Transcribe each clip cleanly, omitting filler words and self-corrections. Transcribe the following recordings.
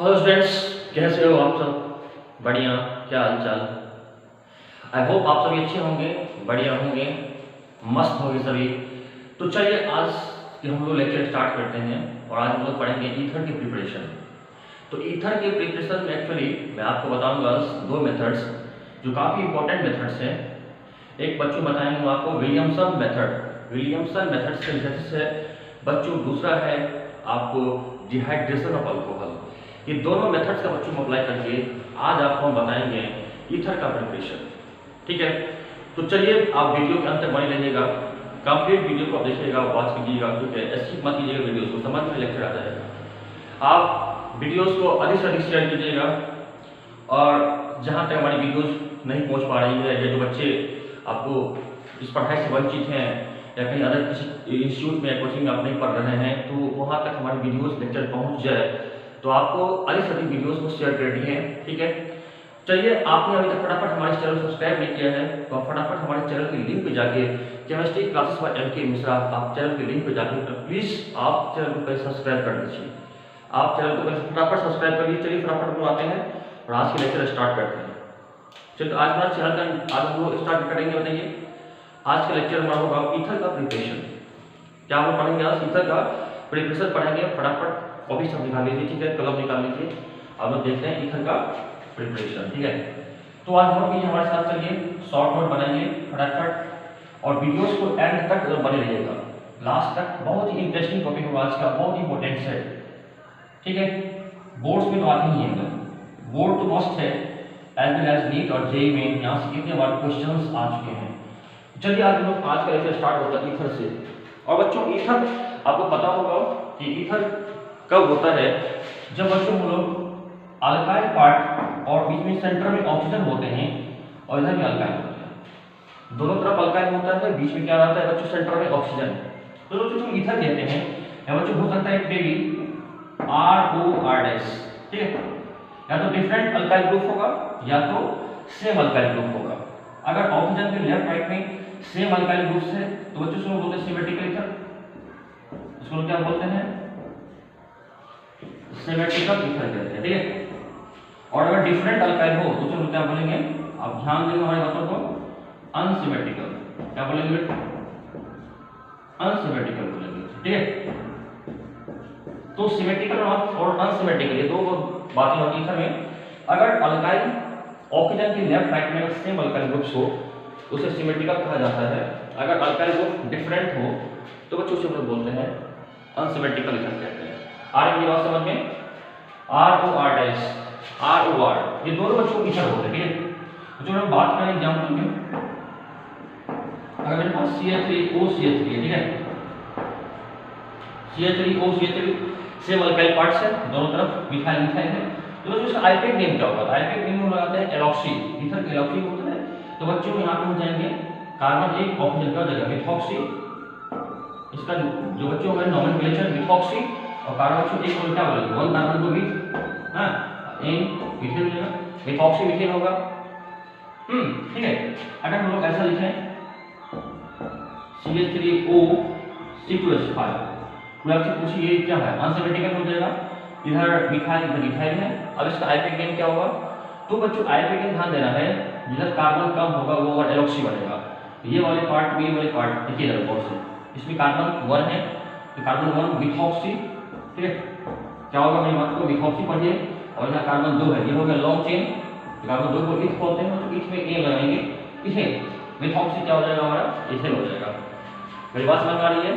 Hello students, कैसे हो आप सब? बढ़िया, क्या हाल चाल? आई होप आप सभी अच्छे होंगे, बढ़िया होंगे, मस्त होंगे सभी। तो चलिए आज के हम लोग लेक्चर स्टार्ट करते हैं और आज हम लोग पढ़ेंगे ईथर की प्रिपरेशन। तो ईथर के प्रिपरेशन में एक्चुअली मैं आपको बताऊंगा दो मेथड्स जो काफ़ी इंपॉर्टेंट मेथड्स हैं। एक बच्चों बताएंगे आपको विलियमसन मेथड। विलियमसन मेथड से रिलेटेड है बच्चों। दूसरा है आपको डिहाइड्रेशन ऑफ अल्कोहल। ये दोनों मेथड्स का बच्चों को अप्लाई करके आज आपको हम बताएंगे ईथर का प्रिपरेशन। ठीक है, तो चलिए आप वीडियो के अंत तक बने रहिएगा, कंप्लीट वीडियो को आप देखिएगा, वॉच कीजिएगा, क्योंकि स्किप मत कीजिएगा वीडियोस को, समझ में लेक्चर आ जाएगा। आप वीडियोस को अधिक से अधिक शेयर कीजिएगा और जहाँ तक हमारी वीडियोस नहीं पहुँच पा रही है या जो बच्चे आपको इस पढ़ाई से वंचित हैं या कहीं अदर किसी इंस्टीट्यूट में या कोचिंग में आप नहीं पढ़ रहे हैं, तो वहाँ तक हमारी वीडियोस लेक्चर पहुँच जाए तो आपको अधिक से अधिक वीडियोस को शेयर कर दी है। ठीक है, चलिए आपने अभी तक फटाफट हमारे चैनल को सब्सक्राइब नहीं किया है तो आप फटाफट हमारे चैनल की लिंक पे जाके chemistry classes by MK Mishra, आप चैनल की लिंक पे जाके प्लीज़ आप चैनल को पहले सब्सक्राइब कर दीजिए। आप चैनल को पहले फटाफट सब्सक्राइब करिए। चलिए फटाफट हम आते हैं और आज की लेक्चर स्टार्ट करते हैं। चलिए आज हमारा चैनल का आज हम लोग स्टार्ट करेंगे। बताइए आज का लेक्चर हमारा होगा ईथर का प्रिपरेशन। क्या हम पढ़ेंगे आज? ईथर का प्रिपरेशन पढ़ेंगे। फटाफट कॉपी सब निकाल लीजिए, ठीक है, कलम निकाल लीजिए। अब हम देखते हैं ईथर का प्रिपरेशन। ठीक है, तो आज हम लोग हमारे साथ चलिए शॉर्ट नोट बनाएंगे फटाफट और वीडियोस को एंड तक बने रहिएगा, लास्ट तक। बहुत ही इंटरेस्टिंग टॉपिक होगा आज का, बहुत ही इंपॉर्टेंट है। ठीक है, बोर्ड्स में तो आते ही है, बोर्ड तो मस्ट है, एज वेल एज नीट और जेईई में यहाँ से कितने बार क्वेश्चंस आ चुके हैं। चलिए आज हम लोग आज का लेक्चर स्टार्ट होता है ईथर से। और बच्चों ईथर आपको पता होगा कि ईथर कब होता है? जब बच्चों हम लोग अल्काइल पार्ट और बीच में सेंटर में ऑक्सीजन होते हैं और इधर भी अल्काइल होता है, दोनों तरफ अल्काइल होता है, बीच में क्या रहता है बच्चों? सेंटर में ऑक्सीजन। तो बच्चों हम ईथर कहते हैं या बच्चों हो सकता है बेबी ROR-। ठीक है, या तो डिफरेंट अल्काइल ग्रुप होगा या तो सेम अल्काइल ग्रुप होगा। अगर ऑक्सीजन के लेफ्ट राइट में सेम अल्काइल ग्रुप है तो बच्चों उसको बोलते हैं सिमेट्रिकल ईथर। इसको क्या बोलते हैं? सिमेट्रिकल ईथर कहते हैं। ठीक है, और अगर डिफरेंट अल्काइल हो तो उसको क्या बोलेंगे? आप ध्यान देंगे हमारी बातों को, अनसिमेट्रिकल। क्या बोलेंगे? अनसिमेट्रिकल बोलेंगे। ठीक है, तो सिमेट्रिकल और अनसिमेट्रिकल ये दो बातें होती है में। अगर अल्काइल ऑक्सीजन की लेफ्ट राइट में सेम अल्काइल ग्रुप्स हो उसे सिमेट्रिकल कहा जाता है। अगर अल्काइल ग्रुप डिफरेंट हो तो बच्चों उसे हम लोग बोलते हैं अनसिमेट्रिकल ईथर कहते हैं। आ रही बात समझ में? ROR ये दोनों बच्चों ईथर होते हैं। ठीक है, तो जो हम बात करें एग्जांपल में, अगर मेरे पास CH3OCH3 है, ठीक है, CH3OCH3 सेम अल्काइल पार्ट्स है, दोनों तरफ मिथाइल मिथाइल है, तो बच्चों इसका आइपेक नेम क्या होगा? आइपेक नेम हम लगाते हैं एलॉक्सी। ईथर के एलॉक्सी होता है। तो बच्चों यहाँ पे हो जाएंगे कार्बन एक ऑक्सीजन का जगह मिथॉक्सी। इसका जो बच्चों का नोमेनक्लेचर मिथॉक्सी और कार्बन बच्चों एक को क्या बोलेंगे? वन कार्बन को भी हां इन मीथेन हो जाएगा, मिथॉक्सी मीथेन होगा। ठीक है, अगर हम लोग ऐसा लिखें CH3O C2H5 तो आपसे पूछिए ये क्या है? अनसिमेट्रिकल हो जाएगा, इधर मिथाइल इधर मिथाइल है। अब इसका आइपेक नेम क्या होगा? तो बच्चों आइपेक नेम ध्यान देना है, जिधर कार्बन कम होगा वो एलॉक्सी बनेगा। ये वाले पार्ट में, ये वाले पार्ट देखिए इधर गौर से, इसमें कार्बन 1 है तो कार्बन 1 मिथॉक्सी। ठीक है, क्या होगा? मेरी बात को मिथॉक्सी पढ़िए। और यहाँ कार्बन 2 है, ये हो गया लॉन्ग चेन, कार्बन 2 को ईथ बोलते हैं, तो ईथ में ए लगाएंगे, इथेन। मिथॉक्सी क्या हो जाएगा हमारा? इथेन हो जाएगा। मेरी बात समझ आ रही है?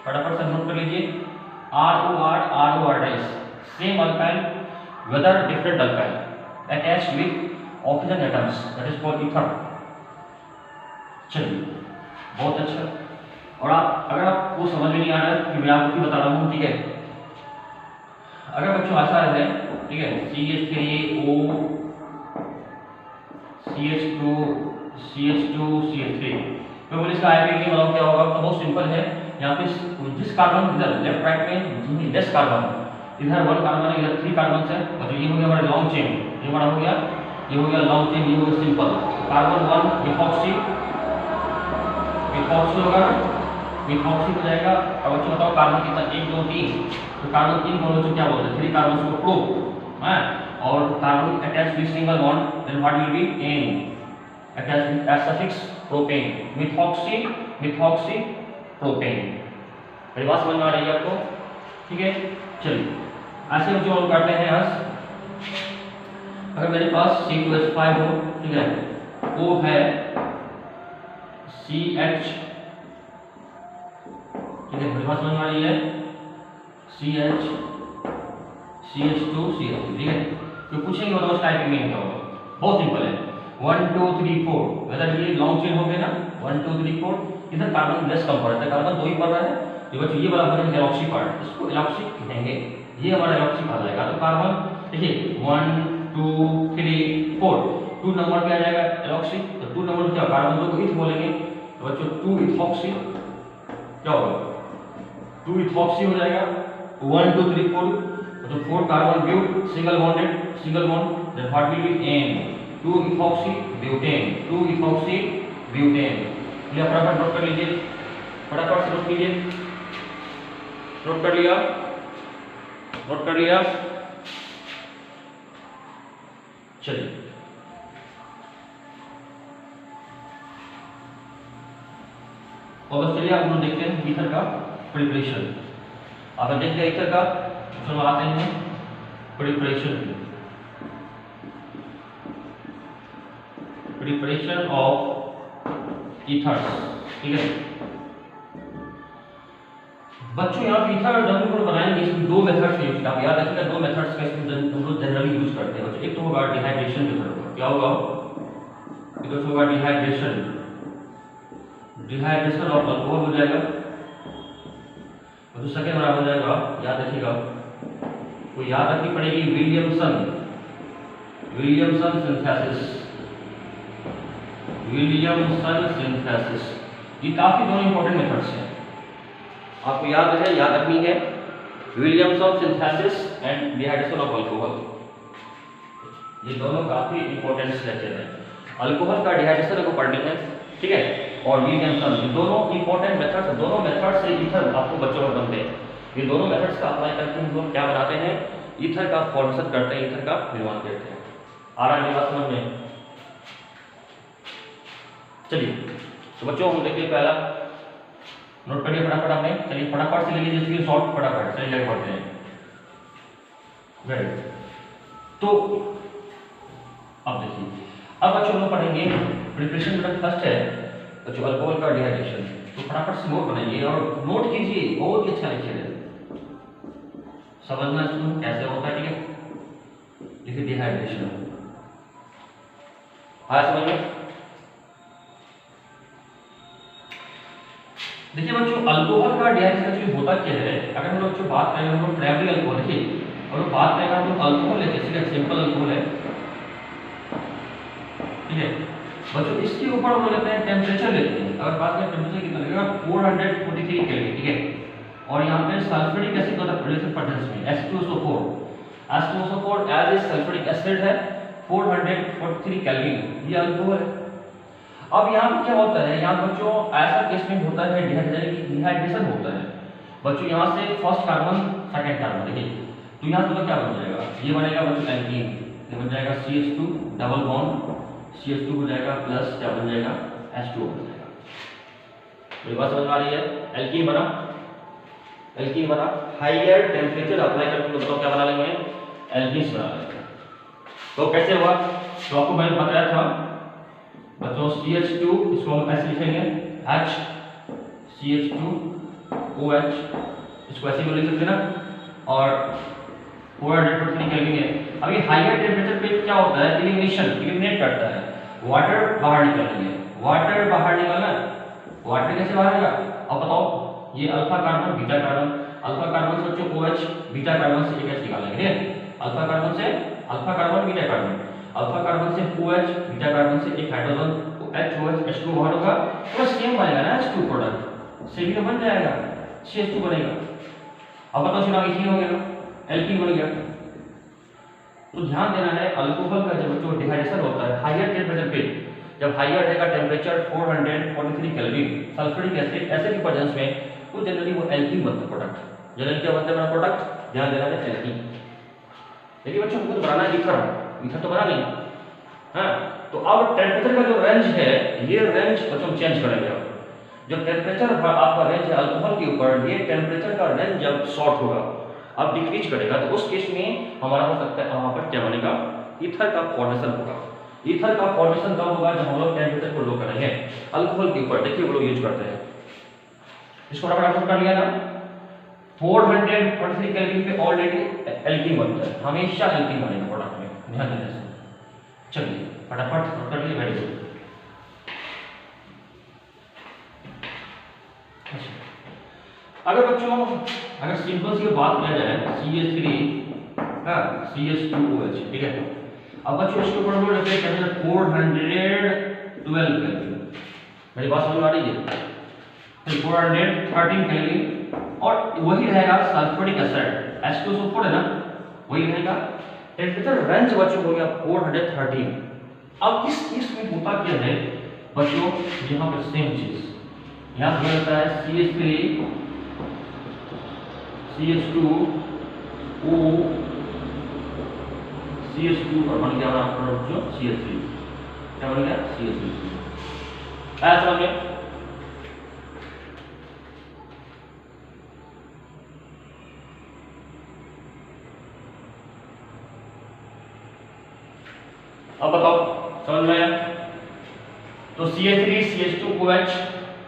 फटाफट से नोट कर लीजिए। ROR same alkyl whether different alkyl attached with oxygen atoms, that is called ether। चलिए बहुत अच्छा। और आप अगर आपको समझ में नहीं आ रहा है कि मैं आपको बता रहा हूँ, ठीक है, अगर बच्चों ऐसा है, ठीक है, CH3O CH2 CH3 तो बोले इसका आइपेक नेम बताओ क्या होगा? तो बहुत सिंपल है। यहाँ पे जिस कार्बन इधर लेफ्ट राइट में लेस कार्बन, इधर 1 कार्बन है, इधर 3 कार्बन है, और ये हो गया हमारा लॉन्ग चेन, ये बड़ा हो गया, ये हो गया लॉन्ग चेन, ये हो गया सिंपल। कार्बन 1 मिथॉक्सी होगा, मिथॉक्सी हो जाएगा। अब बच्चों बताओ कार्बन कितना? 1 2 3 तो कार्बन 3 बॉन्ड को क्या बोलते हैं, 3 कार्बन को प्रो है, और carbon attach with single bond then what will be an attach with as suffix propane, methoxy propane. मेरी बात समझ में आ रही है आपको? ठीक है, चलिए ऐसे हम जो करते हैं यहाँ, अगर मेरे पास C2H5 हो, ठीक है, वो है CH, ठीक है, मेरे पास समझ में आ रही है CH CH2 CH2, ठीक है। तो पूछेंगे बताओ इस टाइपिंग में क्या होगा, बहुत सिंपल है, 1 2 3 4, अगर ये लॉन्ग चेन हो गए ना 1 2 3 4, इधर कार्बन लेस कम पड़ रहा है, कार्बन 2 ही पड़ रहा है, तो बच्चों ये वाला है एलॉक्सी पार्ट, इसको एलॉक्सी कहेंगे, ये हमारा एलॉक्सी कहा जाएगा। तो कार्बन देखिए 1 2 3 4, 2 नंबर पे आ जाएगा एलॉक्सी, तो 2 नंबर क्या कार्बन 2 को इथ बोलेंगे, तो बच्चों 2 इथॉक्सी क्या होगा, 2 इथॉक्सी हो जाएगा, 1 2 3 4, तो 4 carbon but single bond, then what will be an 2 ethoxy butane, 2 ethoxy butane. ये फटाफट नोट कर लीजिए, फटाफट से नोट कीजिए, नोट कर लिया, नोट कर लिया, चलिए और बस चलिए आप लोग देखते हैं ईथर का प्रिपरेशन। आप देखते हैं ईथर का, चलो आते हैं प्रिपरेशन ऑफ ईथर्स, ठीक है बच्चों। यहाँ पे ईथर जब हम लोग बनाएंगे इसमें 2 मेथड्स का यूज, आप याद रखिएगा 2 मेथड्स का इसमें हम लोग जनरली यूज करते हैं बच्चों। एक तो होगा डिहाइड्रेशन मेथड, होगा क्या होगा, एक तो होगा डिहाइड्रेशन ऑफ अल्कोहल हो जाएगा, और दूसरा क्या हो जाएगा, याद रखिएगा, वो याद रखनी पड़ेगी विलियमसन सिंथेसिस। ये काफी दोनों इंपॉर्टेंट मेथड्स हैं, आपको याद रखनी है, Williamson synthesis and dehydration of alcohol, ये दोनों काफी इंपॉर्टेंट लेक्चर हैं। अल्कोहल का डिहाइड्रेशन को पढ़नी है, ठीक है, और विलियमसन, ये दोनों इंपॉर्टेंट मेथड्स, दोनों मेथड से ईथर आपको बच्चों में बनते हैं। ये दोनों मेथड्स का अप्लाई करके हम लोग क्या बनाते हैं, ईथर का फॉर्मेशन करते हैं, ईथर का निर्माण करते हैं। आ रहा है बात समझ में? चलिए तो बच्चों हम देखिए, पहला नोट करिए फटाफट आपने, चलिए फटाफट से ले लीजिए स्क्रीनशॉट, फटाफट चलिए लगे पढ़ते हैं। Very good. तो अब देखिए, अब बच्चों लोग पढ़ेंगे प्रिपरेशन मेथड फर्स्ट है बच्चों अल्कोहल का डिहाइड्रेशन, तो फटाफट से नोट बनाइए और नोट कीजिए, बहुत ही अच्छा लेक्चर है, समझना इसको कैसे होता है, ठीक है। देखिए डिहाइड्रेशन, हाँ समझ में? देखिए बच्चों अल्कोहल का डिहाइड्रेशन एक्चुअली होता क्या है, अगर हम लोग बात करें, हम लोग प्राइमरी अल्कोहल, देखिए और बात करें हम लोग अल्कोहल लेते हैं, सिंपल अल्कोहल है, ठीक है बच्चों। इसके ऊपर हम लेते हैं टेम्परेचर लेते हैं, अगर बात करें टेम्परेचर कितना लगेगा 443 केल्विन, ठीक है, और यहाँ पे सल्फ्यूरिक एसिड का प्रेजेंस में H2SO4 as a sulphuric acid है 443 केल्विन, ये अल्कोहल है। अब यहाँ पे क्या होता है, यहाँ बच्चों ऐसा केस में होता है डिहाइड्रेशन होता है बच्चों, यहाँ से फर्स्ट कार्बन सेकंड कार्बन, देखिए तो यहाँ से तो क्या बन जाएगा, ये बनेगा बच्चों एल्कीन, ये बन जाएगा CH2 डबल बॉन्ड, CH2 हो जाएगा प्लस क्या बन जाएगा H2O बन जाएगा। मेरी बात समझ में आ रही है? एल्कीन बना, हायर टेम्परेचर अप्लाई करके बताओ क्या बना लेंगे, एल्कीन्स बना लेंगे। तो कैसे हुआ, तो आपको मैंने बताया था बच्चों CH2, इसको हम ऐसे लिखेंगे H CH2OH, इसको ऐसे भी लिख सकते हैं ना, और 443 केल्विन है। अभी हायर टेम्परेचर पे क्या होता है, एलिमिनेट करता है, वाटर बाहर निकलेंगे, वाटर कैसे बाहर आएगा, अब बताओ, ये alpha carbon beta carbon, alpha carbon से बच्चों OH, बीटा कार्बन से एक H निकालेंगे, ठीक है, alpha carbon beta carbon, alpha carbon से OH, बीटा कार्बन से एक हाइड्रोजन HOH, H2 बाहर होगा, तो सेम बनेगा ना H2 प्रोडक्ट, सेम तो बन जाएगा, CH2 बनेगा। अब बताओ सिर्फ इथीन हो गया, एल्कीन बन गया। तो ध्यान देना है, अल्कोहल का जब जो डिहाइड्रेशन होता है हायर टेम्परेचर पे, जब हायर रहेगा टेम्परेचर 443 केल्विन, सल्फ्यूरिक एसिड के प्रेजेंस में, तो जनरली वो एल्कीन बनता है प्रोडक्ट, जनरली क्या बनता है मेरा प्रोडक्ट, ध्यान देना है एल्कीन। देखिए बच्चों हमको तो बनाना है ईथर, ईथर तो बना नहीं, हाँ। तो अब टेम्परेचर का जो रेंज है, ये रेंज बच्चों चेंज करेंगे। अब जो टेम्परेचर आपका रेंज है अल्कोहल के ऊपर, ये टेम्परेचर का रेंज जब शॉर्ट होगा, अब डिक्रीज करेगा, तो उस केस में हमारा हो सकता है वहां पर क्या बनेगा, ईथर का फॉर्मेशन होगा। ईथर का फॉर्मेशन कब होगा, जब हम लोग टेम्परेचर को लो करेंगे अल्कोहल के ऊपर। देखिए वो लोग यूज करते हैं इसको, फटाफट कर लिया ना, 443 केल्विन पे ऑलरेडी एल्कीन बनता है, हमेशा एल्कीन बनेगा प्रोडक्ट में, ध्यान देना से। चलिए फटाफट कर लिए, वेरी गुड। अगर बच्चों अगर सिंपल सी बात किया जाए CH3 CH2OH, ठीक है। अब बच्चों इसके ऊपर हम लोग रखते हैं 412 केल्विन, मेरी बात समझ में आ रही है, फिर 413 केल्विन, और वही रहेगा सल्फ्यूरिक एसिड H2SO4 है ना, वही रहेगा। टेम्परेचर रेंज बच्चों हो गया 413। अब इस केस में होता क्या है बच्चों, यहाँ पर सेम चीज, यहाँ पर रहता है CH3 CH2O CH2 और बन गया आपका बच्चों CH3, क्या बन गया CH3। आया समझ में? अब बताओ समझ में आया? तो CH3 CH2OH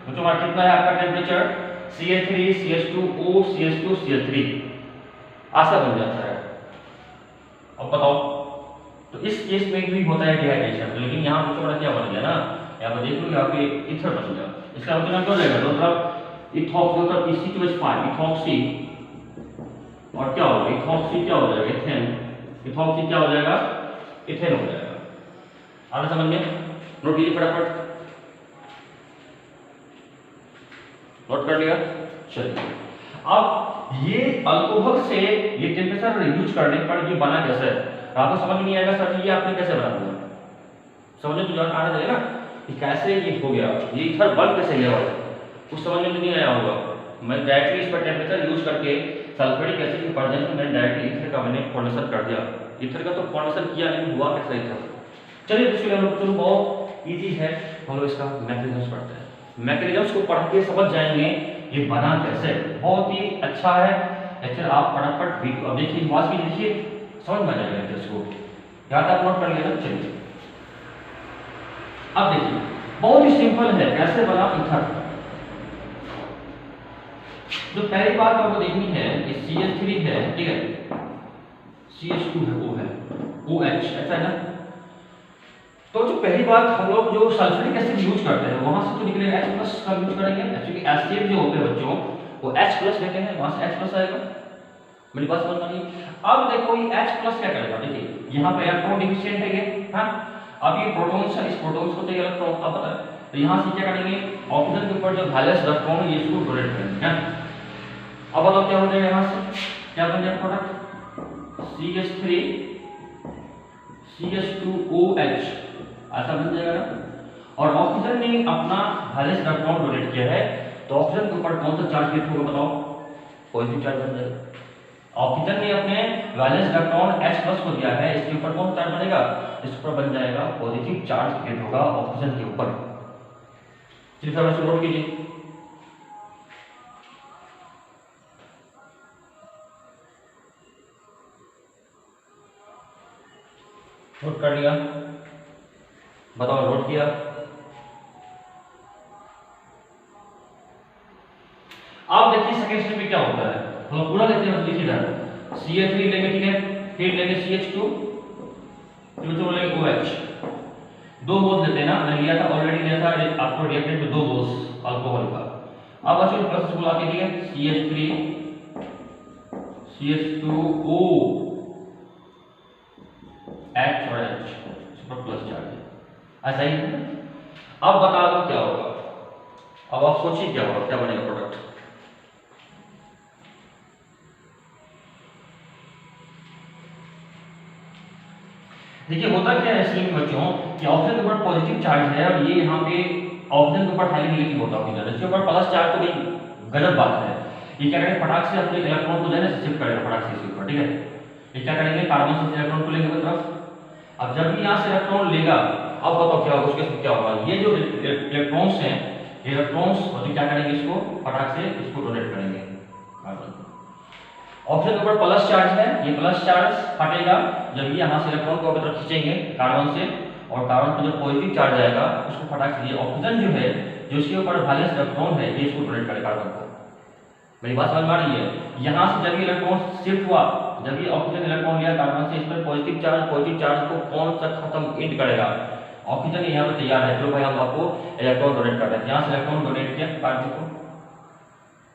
बच्चों हमारा कितना है आपका temperature, CH3 CH2O CH2 CH3 ऐसा बन जाता है। अब बताओ, तो इस केस में भी होता है डिहाइड्रेशन, लेकिन यहाँ पर थोड़ा क्या बन गया ना, यहाँ पर देख लो यहाँ पे ईथर बन गया, इसका मतलब क्या हो जाएगा, मतलब इथॉक्सी EC2H5 इथॉक्सी, और क्या होगा इथॉक्सी, क्या हो जाएगा इथेन, इथॉक्सी क्या हो जाएगा इथेन हो जाएगा। आगे समझ में, नोट कीजिए फटाफट, नोट कर लिया। चलिए अब ये अल्कोहल से ये टेम्परेचर यूज करने पर ये बना कैसे है, आपको समझ नहीं आएगा सर ये आपने कैसे बना दिया, समझने तो आना चाहिए ना कि कैसे ये हो गया, ये ईथर बन कैसे गया, कुछ समझ में नहीं आया होगा। मैं डायरेक्टली इस पर टेम्परेचर यूज करके सल्फ्यूरिक एसिड के प्रेजेंस में मैंने डायरेक्टली ईथर का मैंने फॉर्मेशन कर दिया, ईथर का तो फॉर्मेशन किया लेकिन हुआ कैसे ईथर। चलिए इसके हम लोग बहुत इजी है, हम लोग इसका मैकेनिज्म पढ़ते हैं, मैकेनिज्म्स को पढ़ के समझ जाएंगे ये बना कैसे, बहुत ही अच्छा है लेक्चर। आप फटाफट वीडियो अब देखिए, वाच की देखिए, समझ में आ जाएगा इसको, याद आप नोट कर लिया। चलिए अब देखिए बहुत ही सिंपल है कैसे बना ईथर। जो पहली बात आपको देखनी है कि CH3 है, ठीक है, CH2 है, O है, OH ऐसा है ना। तो जो पहली बात हम लोग जो सल्फ्यूरिक एसिड यूज करते हैं वहां से तो निकलेगा H+ का यूज करेंगे, एक्चुअली एसिड जो होते हैं बच्चों वो H+ लेते हैं, वहां से H+ आएगा, मेरी बात समझ में आई। अब देखो ये H+ क्या करेगा, देखिए यहाँ पे इलेक्ट्रॉन डिफिशिएंट है ये, हां, अब ये प्रोटॉन्स है, इस प्रोटॉन्स को चाहिए इलेक्ट्रॉन, अब पता है, तो यहाँ से क्या करेंगे ऑक्सीजन के ऊपर जो वैलेंस इलेक्ट्रॉन है इसको डोनेट करेंगे, हैं। अब बताओ क्या हो जाएगा, यहाँ से क्या बन जाएगा प्रोडक्ट CH3 CH2OH ऐसा बन जाएगा ना। और ऑक्सीजन ने अपना वैलेंस इलेक्ट्रॉन डोनेट किया है, तो ऑक्सीजन के ऊपर कौन सा चार्ज क्रिएट होगा बताओ, पॉजिटिव चार्ज बन जाएगा। ऑक्सीजन ने अपने वैलेंस इलेक्ट्रॉन H+ को दिया है, इसके ऊपर कौन सा चार्ज बनेगा, इस पर बन जाएगा पॉजिटिव चार्ज क्रिएट होगा ऑक्सीजन के ऊपर। चलिए थोड़ा सा नोट कीजिए, नोट कर लिया, बताओ नोट किया। अब देखिए सेकंड स्टेप में क्या होता है, हम पूरा लेते हैं, लिखिए इधर CH3 लेंगे, ठीक है, फिर लेंगे CH2, फिर जो लेंगे OH, दो बोल्स लेते हैं ना, मैंने लिया था ऑलरेडी, लिया था आपको रिएक्टेंट में दो बोल्स अल्कोहल का। अब बच्चों प्लस बुला के लिए CH3 CH2O H और H पर प्लस चार्ज है, ऐसा ही है। अब बता दो क्या होगा, अब आप सोचिए क्या होगा, क्या बनेगा प्रोडक्ट। देखिए होता क्या है इसलिए बच्चों कि ऑक्सीजन के ऊपर पॉजिटिव चार्ज है और ये यहाँ पे ऑक्सीजन के ऊपर हाईली नेगेटिव होता है, इसके ऊपर प्लस चार्ज, तो भाई गजब बात है, ये क्या करेंगे, फटाक से अपने इलेक्ट्रॉन को जो है ना शिफ्ट करेगा फटाक से इसके ऊपर, ठीक है। ये क्या करेंगे, कार्बन से इलेक्ट्रॉन को लेंगे तरफ। अब जब भी यहाँ से इलेक्ट्रॉन लेगा, अब बताओ क्या होगा, उसके साथ क्या होगा, ये जो इलेक्ट्रॉन्स हैं, इलेक्ट्रॉन्स और क्या करेंगे, इसको फटाक से इसको डोनेट करेंगे कार्बन। ऑक्सीजन के ऊपर प्लस चार्ज है, ये प्लस चार्ज फटेगा जब ये यहाँ से इलेक्ट्रॉन को अपनी तरफ खींचेंगे कार्बन से, और कार्बन पर जो पॉजिटिव चार्ज आएगा उसको फटाक से ये ऑक्सीजन जो है, जो इसके ऊपर वैलेंस इलेक्ट्रॉन है, ये इसको डोनेट करेगा कार्बन को। मेरी बात समझ में आ रही है? यहाँ से जब ये इलेक्ट्रॉन शिफ्ट हुआ, जब ये ऑक्सीजन इलेक्ट्रॉन लिया कार्बन से, इस पर पॉजिटिव चार्ज को कौन सा खत्म इंड करेगा, ऑक्सीजन यहाँ पे तैयार है, चलो भाई हम आपको इलेक्ट्रॉन डोनेट कर रहे हैं, यहाँ से इलेक्ट्रॉन डोनेट किया कार्बन को।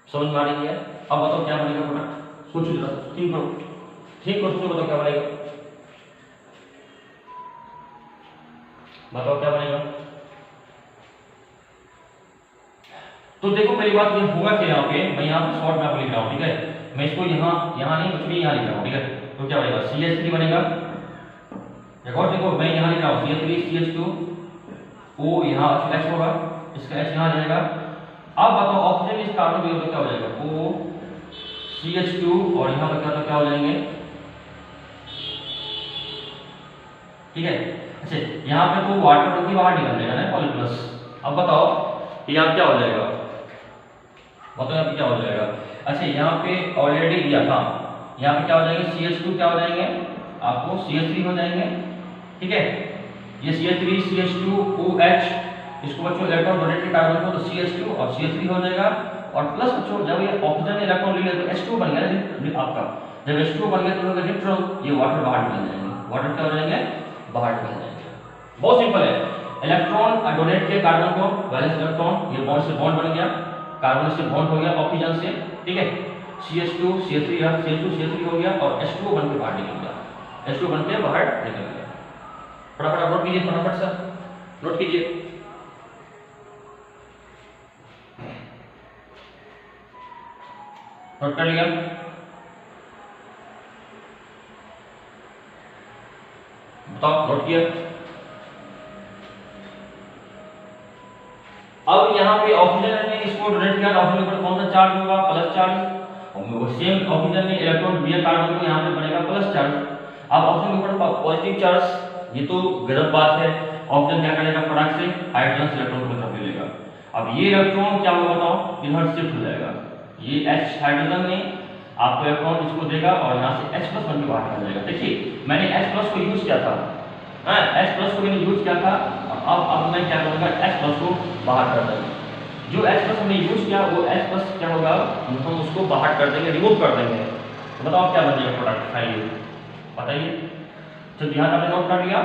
समझ में आ रही है? अब बताओ क्या बनेगा प्रोडक्ट, सोचो जरा, थिंक करो, सोचो, बताओ क्या बनेगा, बताओ क्या बनेगा। तो देखो पहली बात ये होगा कि यहाँ पे मैं यहाँ पे शॉर्ट में आपको लिख रहा हूँ, ठीक है, मैं इसको यहाँ नहीं कुछ भी यहाँ लिख रहा हूँ, ठीक है। तो क्या बनेगा, CH3 बनेगा, एक और देखो मैं यहाँ लिख रहा हूँ CH3 CH2 O, यहाँ H होगा, इसका H यहाँ जाएगा। अब बताओ ऑक्सीजन इस कार्बन के तो क्या हो जाएगा, O CH2 और यहाँ पर क्या हो जाएंगे, ठीक है। अच्छा यहाँ पे तो वाटर रुकी बाहर निकल जाएगा ना, पॉली प्लस। अब बताओ यहाँ क्या हो जाएगा, बताओ यहाँ पे क्या हो जाएगा। अच्छा यहाँ पे ऑलरेडी दिया था, यहाँ पे क्या हो जाएंगे, CH2 क्या हो जाएंगे आपको, CH3 हो जाएंगे, ठीक है। ये CH3 CH2 OH, इसको बच्चों इलेक्ट्रॉन डोनेट के कार्बन को, तो CH2 और CH3 हो जाएगा। और प्लस बच्चों जब ये ऑक्सीजन इलेक्ट्रॉन ले लिया तो H2 बन गया ना आपका, जब H2 बन गया तो होगा न्यूट्रल, ये वाटर बाहर निकल जाएंगे, वाटर क्या हो जाएंगे, बाहर निकल जाएंगे। बहुत सिंपल है, इलेक्ट्रॉन डोनेट किया कार्बन को, वैलेंस इलेक्ट्रॉन, ये बॉन्ड से बॉन्ड बन गया, कार्बन से बॉन्ड हो गया ऑक्सीजन से, ठीक है। CH2 CH3 CH2 CH3 हो गया और H2 बन के बाहर निकल गया, H2 बन के बाहर निकल गया। फटाफट नोट कीजिए, फटाफट सर नोट कीजिए। नोट कर लिया? बताओ नोट किया? अब यहाँ पे ऑक्सीजन ने इसको डोनेट किया, ऑक्सीजन के ऊपर कौन सा चार्ज होगा, प्लस चार्ज, और सेम ऑक्सीजन ने इलेक्ट्रॉन दिया कार्बन को, यहाँ पे बनेगा प्लस चार्ज। अब ऑक्सीजन के ऊपर पॉजिटिव चार्ज, ये तो गलत बात है, ऑक्सीजन क्या करेगा, फटाक से हाइड्रोजन से इलेक्ट्रॉन को तरफ ले लेगा। अब ये इलेक्ट्रॉन क्या होगा बताओ, इधर शिफ्ट हो जाएगा, ये H हाइड्रोजन ने आपको इलेक्ट्रॉन इसको देगा और यहाँ से H+ बन के बाहर निकल जाएगा। देखिए मैंने H+ को यूज किया था, H+ को मैंने यूज किया था, अब मैं क्या करूँगा, H+ को बाहर कर देंगे। जो H+ हमने यूज किया वो H+ क्या होगा, हम उसको बाहर कर देंगे, रिमूव कर देंगे। तो बताओ क्या बन जाएगा प्रोडक्ट, फाइनली बताइए। तो ध्यान आपने नोट कर लिया,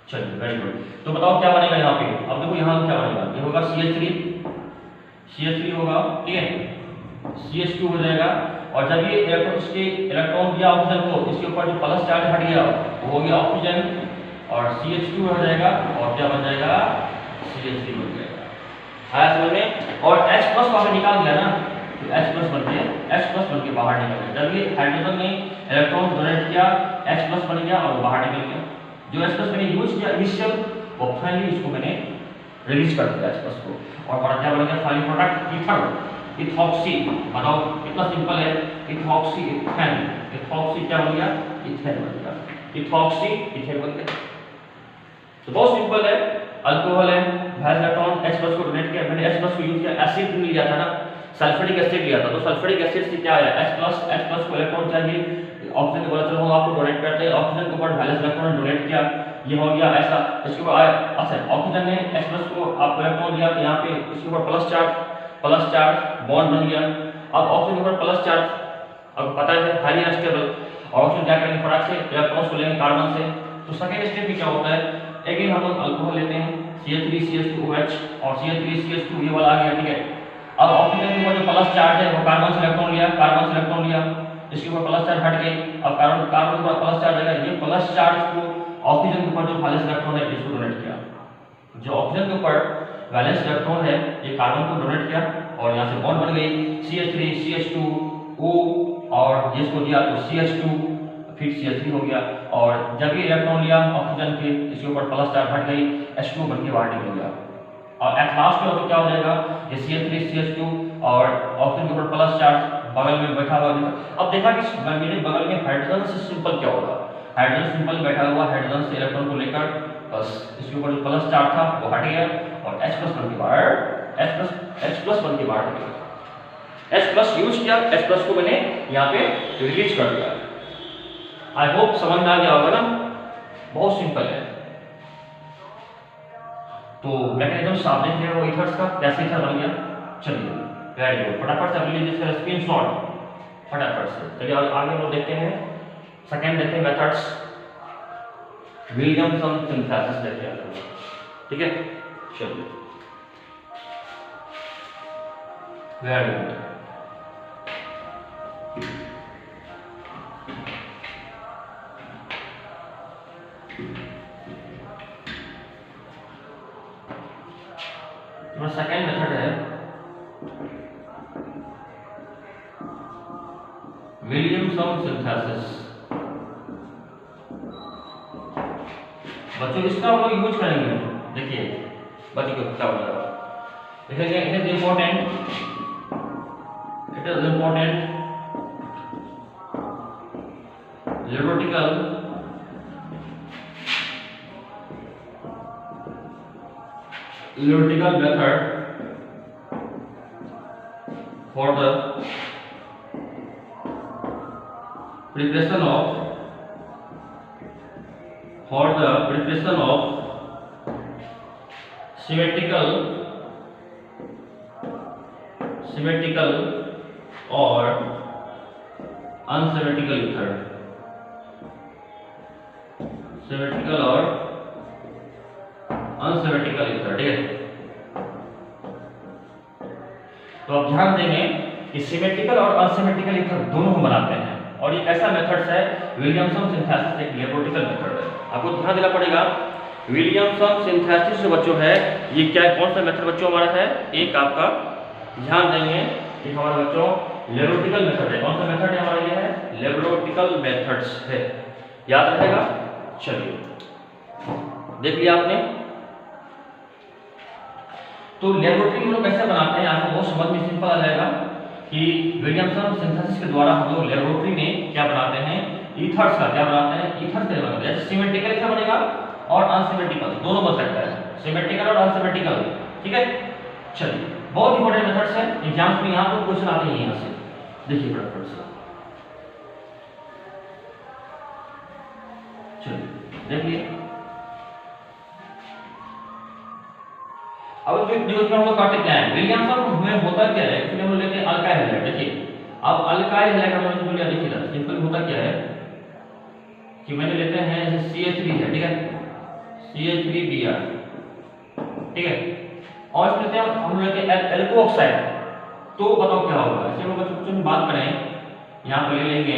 चलिए वेरी गुड। तो बताओ क्या बनेगा यहाँ पे, अब देखो यहाँ क्या बनेगा, ये होगा CH3 होगा, ठीक है, CH2 हो जाएगा। और जब ये इसके इलेक्ट्रॉन दिया ऑक्सीजन को, इसके ऊपर जो प्लस चार्ज हट गया वो हो गया ऑक्सीजन, और CH2 हो जाएगा और क्या बन जाएगा, CH3 बन जाएगा। आया समझ में? और H+ को आपने निकाल दिया ना, तो H+ बन के बाहर निकल गया। जब ये हाइड्रोजन ने इलेक्ट्रॉन डोनेट किया, H+ बन गया और बाहर निकल गया। जो H+ मैंने यूज किया इनिशियल, वो फाइनली इसको मैंने रिलीज कर दिया H+ को, और क्या बन गया फाइनल प्रोडक्ट, ईथर इथॉक्सी। बताओ कितना सिंपल है, इथॉक्सी इथेन, इथॉक्सी क्या बन गया, इथेन बन गया, इथॉक्सी इथेन बन गया। तो बहुत सिंपल है, अल्कोहल है, वैलेंस इलेक्ट्रॉन H+ को डोनेट किया, मैंने H+ को यूज किया, एसिड लिया था ना, सल्फ्यूरिक एसिड लिया था, तो सल्फ्यूरिक एसिड से क्या आया, H+ को इलेक्ट्रॉन चाहिए, ऑक्सीजन को बोला चलो हम आपको डोनेट करते हैं, ऑक्सीजन के ऊपर वैलेंस इलेक्ट्रॉन डोनेट किया, ये हो गया ऐसा। इसके ऊपर आया, अच्छा ऑक्सीजन ने H+ को आपको इलेक्ट्रॉन दिया, तो यहाँ पे इसके ऊपर प्लस चार्ज बॉन्ड बन गया। अब ऑक्सीजन के ऊपर प्लस चार्ज, अब पता है हाईली अनस्टेबल, और ऑक्सीजन क्या करेंगे, फटाक से इलेक्ट्रॉन्स को लेंगे कार्बन से। तो सेकंड स्टेप में क्या होता है, अगेन हम लोग अल्कोहल लेते हैं, CH3 CH2OH और CH3 CH2 ये वाला आ गया, ठीक है। अब ऑक्सीजन के ऊपर जो प्लस चार्ज है वो कार्बन से इलेक्ट्रॉन लिया, इसके ऊपर प्लस चार्ज हट गई, अब कार्बन के ऊपर प्लस चार्ज आएगा, ये प्लस चार्ज को ऑक्सीजन के ऊपर जो वैलेंस इलेक्ट्रॉन है इसको डोनेट किया। जो ऑक्सीजन के ऊपर वैलेंस इलेक्ट्रॉन है ये कार्बन को डोनेट किया, और यहाँ से बॉन्ड बन गई CH3 CH2O, और जिसको दिया तो CH2 फिर CH3 हो गया। और जब ये इलेक्ट्रॉन लिया ऑक्सीजन के, इसके ऊपर प्लस चार्ज हट गई, H2 बन के बाहर निकल गया। और एट लास्ट में तो क्या हो जाएगा, ये CH3 CH2 और ऑक्सीजन के ऊपर प्लस चार्ज बगल में बैठा हुआ। अब देखा कि मेरे बगल में हाइड्रोजन से सिंपल क्या होगा, हाइड्रोजन सिंपल बैठा हुआ, हाइड्रोजन से इलेक्ट्रॉन को लेकर बस इसके ऊपर जो प्लस चार्ज था वो हट गया और H+1 के बाद H+1 के बाद H+ यूज किया, H+ को मैंने यहाँ पे रिलीज कर दिया। आई होप समझ में आ गया होगा ना, बहुत सिंपल है। तो मैकेनिज्म साफ देख लिया वो ईथर्स का, कैसे ईथर बन गया। चलिए वेरी गुड, फटाफट से अगली जिसका स्क्रीनशॉट फटाफट से। चलिए आगे हम लोग देखते हैं, सेकंड देखते हैं मेथड्स, विलियमसन सिंथेसिस देखते हैं, ठीक है। चलिए वेरी गुड, सेकंड मेथड है विलियमसन सिंथेसिस। बच्चों इसका हम लोग यूज करेंगे, देखिए बच्चों को क्या होगा, देखेंगे it is important theoretical method for the preparation of symmetrical or unsymmetrical ether, symmetrical और अनसिमेट्रिकल ईथर, ठीक है। तो अब ध्यान देंगे कि सिमेट्रिकल और अनसिमेट्रिकल ईथर दोनों हम बनाते हैं, और ये ऐसा मेथड्स है विलियमसन सिंथेसिस, एक लैबोरेटरी मेथड है। आपको ध्यान देना पड़ेगा, विलियमसन सिंथेसिस जो बच्चों है ये क्या, कौन सा मेथड बच्चों हमारा है, एक आपका ध्यान देंगे कि हमारा बच्चों लैबोरेटरी मेथड है। कौन सा मेथड है हमारा, ये है लैबोरेटरी मेथड्स है, याद रहेगा। चलिए देख लिया आपने। तो लैबोरेटरी में लोग कैसे बनाते हैं, आपको बहुत समझ में सिंपल आ जाएगा कि विलियमसन सिंथेसिस के द्वारा हम लोग लैबोरेटरी में क्या बनाते हैं, ईथर्स का क्या बनाते हैं, ईथर्स का बनाते हैं। सिमेट्रिकल क्या बनेगा और अनसिमेट्रिकल दोनों बन सकता है, सिमेट्रिकल और अनसिमेट्रिकल, ठीक है। चलिए बहुत इंपॉर्टेंट मेथड्स है, एग्जाम्स में यहाँ पर क्वेश्चन आते हैं यहाँ से, देखिए फटाफट से। चलिए देखिए, अब जो हम लोग करते क्या है, विलियमसन में होता क्या है, एक्चुअली हम लोग लेते हैं अल्काइल हैलाइड। देखिए अब अल्काइल हैलाइड हम लोग जो देखिए सिंपल होता क्या है कि मैंने लेते हैं जैसे CH3 है, ठीक है, CH3Br, ठीक है, और इसमें लेते हैं हम लेते हैं एल्को ऑक्साइड। तो बताओ क्या होगा, इससे हम लोग कुछ बात करें, यहाँ पर ले लेंगे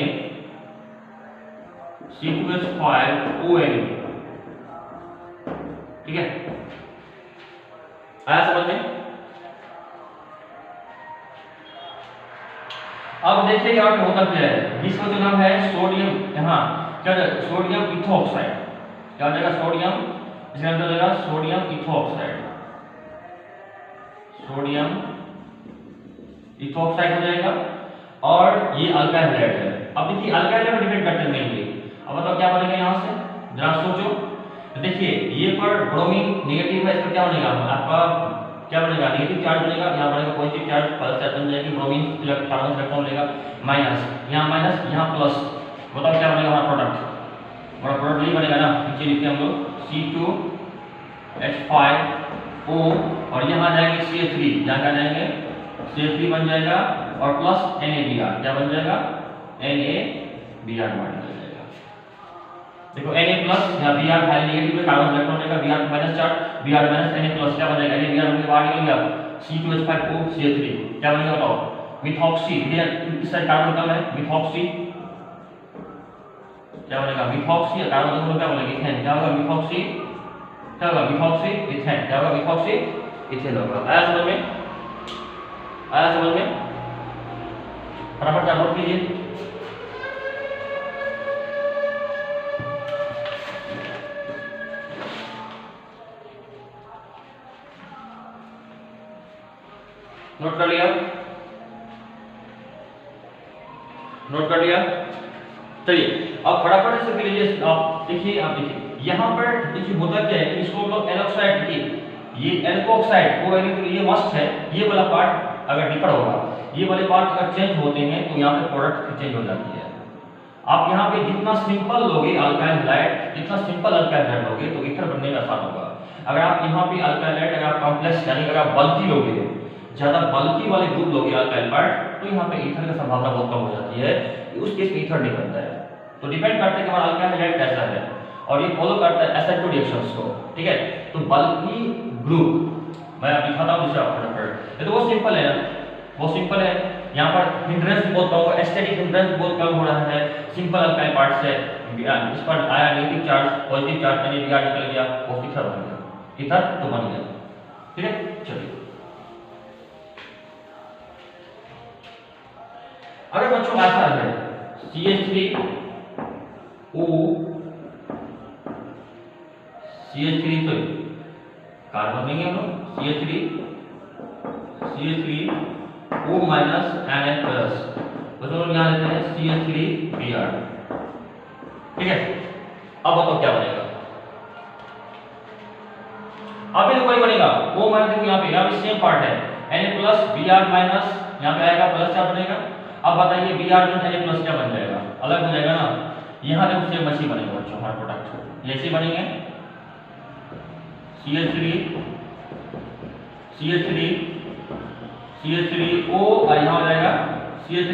C2H5ON, ठीक है, आया समझ में। अब देखिए यहाँ पे होता क्या है, इसका जो नाम है सोडियम, यहाँ क्या है, सोडियम इथोऑक्साइड, क्या हो जाएगा, सोडियम, इसका नाम क्या हो जाएगा, सोडियम इथोऑक्साइड, सोडियम इथोऑक्साइड हो जाएगा, और ये अल्काइल हैलाइड है। अब देखिए अल्काइल हैलाइड डिपेंड करते हैं मेनली। अब बताओ क्या बनेगा यहाँ से, जरा सोचो। देखिए ये पर ब्रोमीन नेगेटिव है, इस पर क्या बनेगा आपका, क्या बनेगा, नेगेटिव चार्ज बनेगा, यहाँ बनेगा पॉजिटिव चार्ज, प्लस चार्ज बन जाएगी, ब्रोमीन कार्बन इलेक्ट्रॉन लेगा, माइनस, यहाँ प्लस। बताओ क्या बनेगा हमारा प्रोडक्ट, हमारा प्रोडक्ट यही बनेगा ना, नीचे लिखते हैं हम लोग C2H5O, और यहाँ जाएंगे CH3, यहाँ क्या जाएंगे CH3 बन जाएगा, और प्लस NaBr, क्या बन जाएगा, NaBr बन जाएगा। देखो Na प्लस, यहाँ Br है नेगेटिव में, कार्बन इलेक्ट्रॉन लेगा, Br minus charge, Br minus Na plus, क्या बन जाएगा, NaBr हमने बाहर निकल गया, C2H5O CH3, क्या बनेगा बताओ, मिथॉक्सी, इस साइड कार्बन कम है, मिथॉक्सी, क्या बनेगा, मिथॉक्सी, कार्बन दोनों क्या बनेगा, इथेन, क्या होगा, मिथॉक्सी, क्या होगा, मिथॉक्सी इथेन, क्या होगा, मिथॉक्सी इथेन होगा। आया समझ में, आया समझ में, फटाफट से नोट कीजिए। नोट कर लिया, नोट कर लिया। चलिए अब फटाफट से कर लीजिए। आप देखिए, आप देखिए यहाँ पर देखिए होता क्या है, इसको हम लोग एल्कोक्साइड, देखिए ये एल्कोक्साइड को ये मस्ट है, ये वाला पार्ट अगर डिफर होगा, ये वाले पार्ट अगर चेंज होते हैं तो यहाँ पे प्रोडक्ट चेंज हो जाती है। आप यहाँ पे जितना सिंपल लोगे अल्काइल हैलाइड, जितना सिंपल अल्काइल हैलाइड लोगे तो ईथर बनने में आसान होगा। अगर आप यहाँ पे अल्काइल हैलाइड अगर आप कॉम्प्लेक्स यानी अगर आप बल्की लोगे, ज्यादा बल्की वाले ग्रुप लोगे अल्काइल पार्ट, तो यहाँ पे ईथर की संभावना बहुत कम हो जाती है, उस केस में ईथर नहीं बनता है। तो डिपेंड करता है कि हमारा अल्काइल हैलाइड कैसा है, और ये फॉलो करता है SN2 रिएक्शंस को, ठीक है। तो बल्की ग्रुप मैं अब दिखाता हूँ, ये तो बहुत सिंपल है ना, बहुत सिंपल है। यहाँ पर हिंड्रेंस बहुत कम होगा, एस्थेटिक हिंड्रेंस बहुत कम हो रहा है, सिंपल अल्काइल पार्ट से इस पर आया नेगेटिव चार्ज, पॉजिटिव चार्ज यानी Br निकल गया, वो ईथर बन गया, ईथर तो बन गया, ठीक है। चलिए अगर बच्चों ऐसा है CH3O CH3 तो कार्बन नहीं है हम लोग, CH3O माइनस Na प्लस, बच्चों लोग यहाँ लेते हैं CH3Br, ठीक है। अब बताओ क्या बनेगा, अब ये तो कोई बनेगा, O माइनस, देखो यहाँ पे सेम पार्ट है, Na प्लस Br माइनस, यहाँ पे आएगा प्लस, क्या बनेगा। अब बताइए Br माइनस Na प्लस क्या बन जाएगा, अलग हो जाएगा ना। यहाँ देखो सेम मछली बनेगा बच्चों, हमारा प्रोडक्ट ऐसे बनेंगे, CH3O और यहाँ हो जाएगा CH3,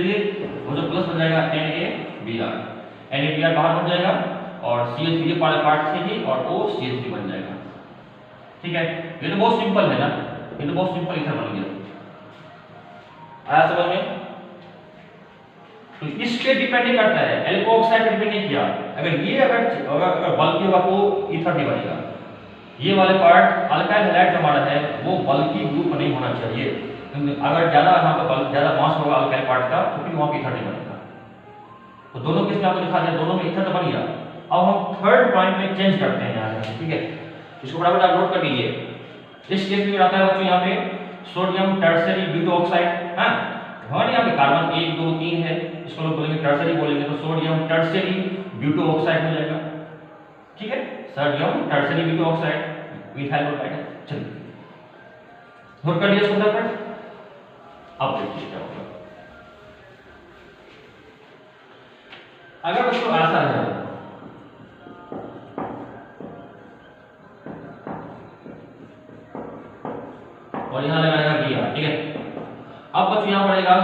वो जो प्लस बन जाएगा NaBr बाहर बन जाएगा, और CH3 पार्ट से ही और O CH3 बन जाएगा, ठीक है। ये तो बहुत सिंपल है ना, ये तो बहुत सिंपल ईथर बन गया, आया समझ में। तो इसके डिपेंड नहीं करता है, एल्कोक्साइड पे डिपेंड नहीं किया, अगर ये अगर बल्कि होगा तो ईथर नहीं बनेगा। ये वाले पार्ट अल्काइल हैलाइड जो हमारा है वो बल्की ग्रुप नहीं होना चाहिए, अगर ज्यादा यहाँ पर ज्यादा मास होगा अल्काइल पार्ट का तो फिर वहां पे ईथर नहीं बनेगा। तो दोनों केस में आपको दिखा दिया, दोनों में ईथर तो बन गया। अब हम थर्ड पॉइंट में चेंज करते हैं यहाँ से, ठीक है। इसको बराबर आप नोट कर लीजिए। इस केस में आता है बच्चों यहाँ पे सोडियम टर्सरी ब्यूटो ऑक्साइड, हाँ हाँ, यहाँ पे कार्बन 1 2 3 है, इसको लोग बोलेंगे टर्सरी बोलेंगे, तो सोडियम टर्सरी ब्यूटो ऑक्साइड हो जाएगा, ठीक है। Sodium tertiary butoxide methyl bromide है। चलिए नोट कर लिया इसको फटाफट। अब देखिए क्या होगा, अगर बच्चों ऐसा है और यहाँ लगाएगा Br, ठीक है। अब बच्चों यहाँ पड़ेगा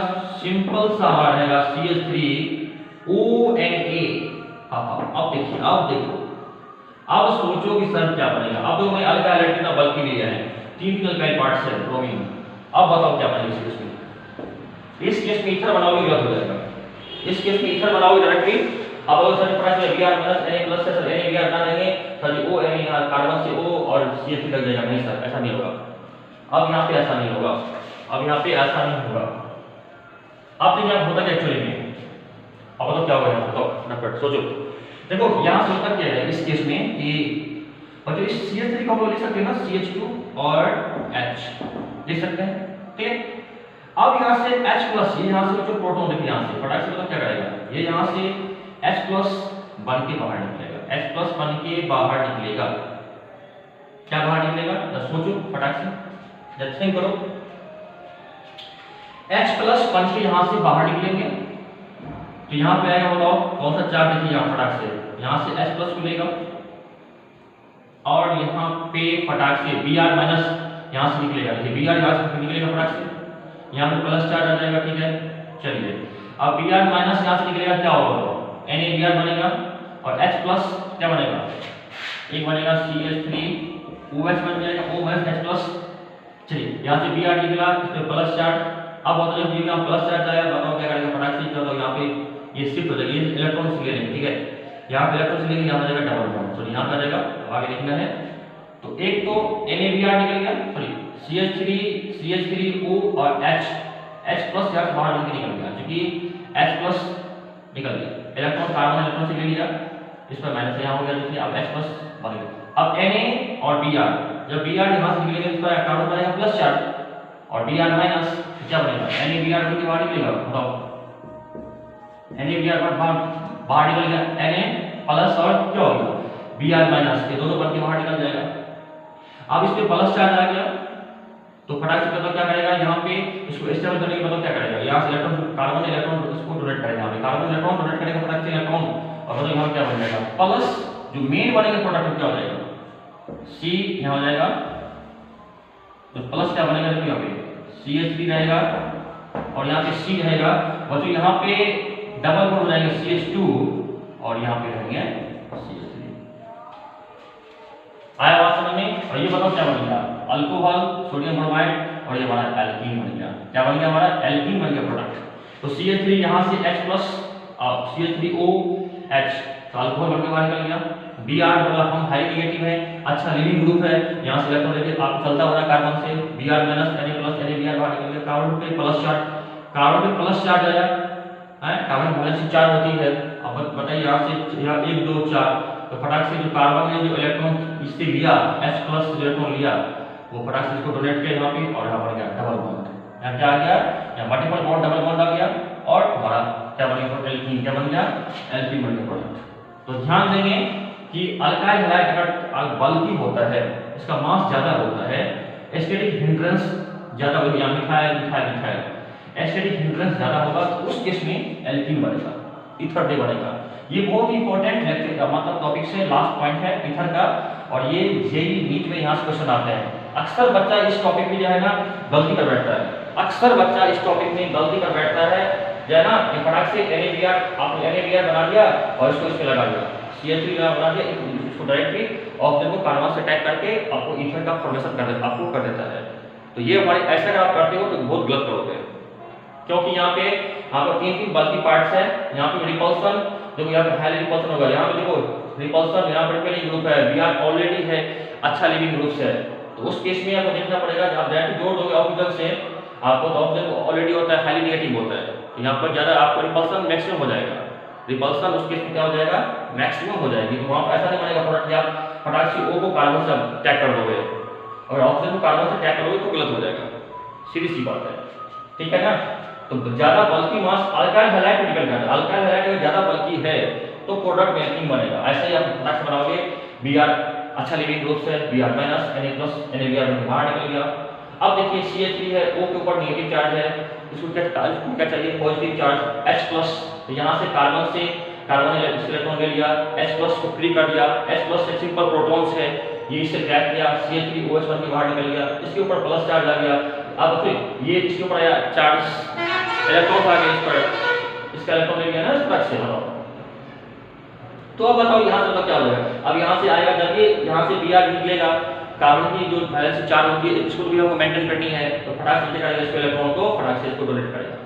सिंपल सा रहेगा CH3ONa। अब देखिए, अब देखो, अब सोचो कि सर क्या बनेगा। अब तो मैं अल्काइल हैलाइड कितना बल्कि लिया है, 3 अल्काइल पार्ट्स है ब्रोमीन। अब बताओ क्या बनेगा इस केस में। इस केस में ईथर बनाओगे गलत हो जाएगा, इस केस में ईथर बनाओगे डायरेक्टली। अब अगर सर पता चले Br माइनस Na प्लस से सर NaBr बना देंगे, सर O Na यहाँ कार्बन से O और CH3 लग जाएगा, नहीं सर ऐसा नहीं होगा। अब यहाँ पे ऐसा नहीं होगा, अब यहाँ पे ऐसा नहीं होगा। अब देखिए आप होता क्या एक्चुअली में, अब तो क्या होगा यहाँ बताओ फटाफट सोचो। देखो यहाँ से होता क्या है इस केस में कि और जो इस CH3 को हम लोग लिख सकते हैं ना CH2 और H लिख सकते हैं, ठीक है। अब यहाँ से H प्लस, ये यहाँ से जो प्रोटॉन देखिए यहाँ से फटाक से मतलब क्या करेगा, ये यहाँ से H प्लस बन के बाहर निकलेगा, H प्लस बन के बाहर निकलेगा। क्या बाहर निकलेगा तो सोचो फटाक से, जब थिंक करो। H प्लस बन के यहाँ से बाहर निकलेंगे तो यहाँ पे आएगा, बताओ कौन सा चार्ज देखिए यहाँ फटाक से, यहाँ से H प्लस मिलेगा और यहाँ पे फटाक से Br माइनस यहाँ से निकलेगा, देखिए Br यहाँ से निकलेगा फटाक से, यहाँ पे प्लस चार्ज आ जाएगा, ठीक है। चलिए अब Br माइनस यहाँ से निकलेगा, क्या होगा NaBr बनेगा और H प्लस क्या बनेगा, एक बनेगा CH3OH बन जाएगा, O माइनस H प्लस। चलिए यहाँ से Br निकला, इस पे प्लस चार्ज। अब बताओ जब यहाँ प्लस चार्ज आया, बताओ क्या करेगा फटाक से, तो यहाँ पे ये शिफ्ट हो जाएगा, ये इलेक्ट्रॉन से ले लेंगे, ठीक है। यहाँ पे इलेक्ट्रॉन से लेंगे, यहाँ आ जाएगा डबल बॉन्ड, सॉरी यहाँ पे आ जाएगा, आगे देखना है। तो एक तो NaBr निकल गया, सॉरी CH3O और H प्लस यहाँ से बाहर निकल गया, क्योंकि H प्लस निकल गया, इलेक्ट्रॉन कार्बन इलेक्ट्रॉन से ले लिया, इस पर माइनस यहाँ हो गया, देखिए अब H प्लस बन गया। अब Na और Br, जब Br यहाँ से निकलेंगे इस पर कार्बन बनेगा प्लस चार्ज और Br माइनस क्या बनेगा, NaBr के बाहर निकलेगा, बताओ NaBr बाहर निकल गया, Na प्लस और क्या होगा Br माइनस, ये दोनों बन के बाहर निकल जाएगा। अब इस पे प्लस चार्ज आ गया तो फटाक से बताओ क्या करेगा, यहाँ पे इसको स्टेबल करने के बाद क्या करेगा, यहाँ से इलेक्ट्रॉन कार्बन इलेक्ट्रॉन इसको डोनेट करेगा, यहाँ पे कार्बन इलेक्ट्रॉन डोनेट करेगा फटाक से इलेक्ट्रॉन, और बताओ यहाँ क्या बन जाएगा प्लस, जो मेन बनेगा प्रोडक्ट क्या हो जाएगा C यहाँ हो जाएगा, तो प्लस क्या बनेगा देखो यहाँ पे CH3 रहेगा और यहाँ पे C रहेगा, बच्चों यहाँ पे डबल बॉन्ड हो जाएगा CH2 और यहाँ पे रहेंगे CH3। आया बात समझ में? और ये बताओ क्या बन गया, अल्कोहल सोडियम ब्रोमाइड और ये हमारा एल्कीन बन गया, क्या बन गया हमारा एल्कीन बन गया प्रोडक्ट। तो CH3 यहाँ से H प्लस CH3OH तो अल्कोहल बन के बाहर निकल गया। Br मतलब हम हाई नेगेटिव है, अच्छा लीविंग ग्रुप है, यहाँ से इलेक्ट्रॉन लेके आप चलता हुआ कार्बन से Br minus Na plus NaBr बाहर निकल गया। कार्बन पे प्लस चार्ज, कार्बन पे प्लस चार्ज आया है, कार्बन वैलेंसी चार्ज होती है, अब बताइए यहाँ से यहाँ 1 2 4 तो फटाक से जो कार्बन ने जो इलेक्ट्रॉन इससे लिया H प्लस इलेक्ट्रॉन लिया वो फटाक से इसको डोनेट किया यहाँ पे और यहाँ बन गया डबल बॉन्ड, यहाँ क्या आ गया, यहाँ मल्टीपल बॉन्ड डबल बॉन्ड आ गया और हमारा क्या बन गया एल्कीन, क्या बन गया एल्कीन बन गया प्रोडक्ट। तो ध्यान देंगे कि अल्काइल हैलाइड अगर बल्की होता है, इसका मास ज्यादा होता है, एस्टेटिक हिंड्रेंस ज्यादा होगा, यहाँ methyl methyl methyl aesthetic hindrance ज्यादा होगा तो उस केस में एल्कीन बनेगा, ईथर डे बनेगा। ये बहुत ही इंपॉर्टेंट लेक्चर का मतलब टॉपिक से लास्ट पॉइंट है ईथर का, और ये जेईई नीट में यहाँ से क्वेश्चन आते हैं। अक्सर बच्चा इस टॉपिक में जो है ना गलती कर बैठता है, अक्सर बच्चा इस टॉपिक में गलती कर बैठता है जो है ना कि फटाक से NaBr आपने NaBr बना दिया और इसको इस पे लगा दिया, CH3 बना दिया, इसको डायरेक्टली ऑक्सीजन को कार्बन से अटैक करके आपको ईथर का फॉर्मेशन कर देता आपको कर देता है। तो ये हमारे ऐसा अगर आप करते हो तो बहुत गलत करोगे, क्योंकि यहाँ पे आपको तीन बल्कि पार्ट्स है। यहाँ पे रिपल्सन देखो, यहाँ पे हाईली रिपल्सन होगा, यहाँ पे देखो रिपल्सन, यहाँ पे रिपेलिंग ग्रुप है, Br ऑलरेडी है अच्छा लिविंग ग्रुप है, तो उस केस में आपको देखना पड़ेगा आप डायरेक्ट जोड़ दोगे ऑक्सीजन से आपको तो ऑक्सीजन ऑलरेडी होता है हाईली नेगेटिव होता है, तो यहाँ पर ज्यादा आपको रिपल्सन मैक्सिमम हो जाएगा, रिपल्सन उस केस में क्या हो जाएगा मैक्सिमम हो जाएगी। तो वहाँ पर ऐसा नहीं बनेगा प्रोडक्ट कि आप फटाक से O को कार्बन से अटैक कर दोगे और ऑक्सीजन को कार्बन से अटैक करोगे तो गलत हो जाएगा, सीधी सी बात है, ठीक है ना। तो ज्यादा बल्की मास अल्काइल हैलाइड पे डिपेंड करता है, अल्काइल हैलाइड अगर ज्यादा बल्की है तो प्रोडक्ट में एल्कीन बनेगा। ऐसे ही आप फटाक से बनाओगे Br अच्छा लिविंग ग्रुप से Br minus Na plus NaBr बन के बाहर निकल गया। अब देखिए CH3 है, O के ऊपर नेगेटिव चार्ज है, इसको क्या चाहिए पॉजिटिव चार्ज H प्लस, तो यहाँ से कार्बन इलेक्ट्रॉन ले लिया, H प्लस को फ्री कर दिया, H प्लस से सिंपल प्रोटॉन्स है ये इससे क्रैक किया, CH3OH बन के बाहर निकल गया, इसके ऊपर प्लस चार्ज आ गया। अब फिर ये इसके ऊपर आया चार्ज इलेक्ट्रॉन आ गया, इस पर इसका इलेक्ट्रॉन ले लिया ना इस तरह से। तो अब बताओ यहाँ से तो क्या हो जाएगा, अब यहाँ से आएगा जब ये यहाँ से Br निकलेगा, कार्बन की जो वैलेंसी चार्ज होती है इसको भी हमको मेंटेन करनी है, तो फटाक से करेगा इसको इलेक्ट्रॉन को फटाक से इसको डोनेट करेगा।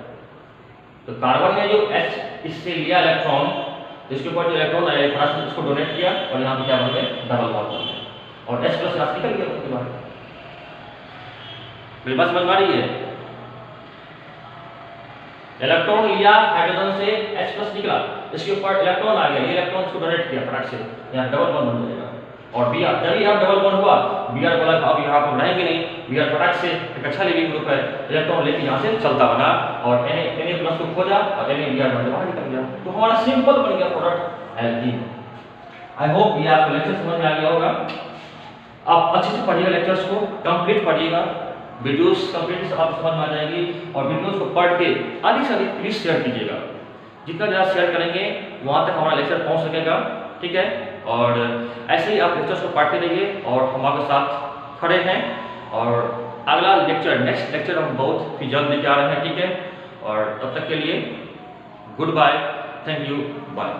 तो कार्बन ने जो H इससे लिया इलेक्ट्रॉन, तो इसके ऊपर जो इलेक्ट्रॉन आया फटाक से इसको डोनेट किया और यहाँ पे क्या बन गया डबल बॉन्ड बन गया और H प्लस यहाँ निकल गया उसके बाद। मेरी बात समझ में आ रही है? इलेक्ट्रॉन लिया हाइड्रोजन से H प्लस निकला, इसके ऊपर इलेक्ट्रॉन आ गया, ये इलेक्ट्रॉन इसको डोनेट किया फटाक से, यहाँ डबल बॉन्ड बन जाएगा। और Br जब ही यहाँ डबल बॉन्ड हुआ Br बोला अब यहाँ पर रहेंगे नहीं, Br फटाक से एक अच्छा लिविंग ग्रुप है, इलेक्ट्रॉन लेके यहाँ से चलता बना और Na प्लस को खोजा और NaBr बन के बाहर निकल गया, तो हमारा सिंपल बन गया प्रोडक्ट एल्कीन। आई होप ये आपको लेक्चर समझ में आ गया होगा। आप अच्छे से पढ़िएगा, लेक्चर्स को कंप्लीट पढ़िएगा, वीडियोस कंप्लीट आप समझ में आ जाएगी, और वीडियोस को पढ़ के अधिक से अधिक प्लीज शेयर कीजिएगा, जितना ज़्यादा शेयर करेंगे वहाँ तक हमारा लेक्चर पहुँच सकेगा, ठीक है। और ऐसे ही आप लेक्चर्स को पढ़ते रहिए और हम आपके साथ खड़े हैं, और अगला लेक्चर नेक्स्ट लेक्चर हम बहुत ही जल्द लेके आ रहे हैं, ठीक है। और तब तक के लिए good bye, thank you, bye.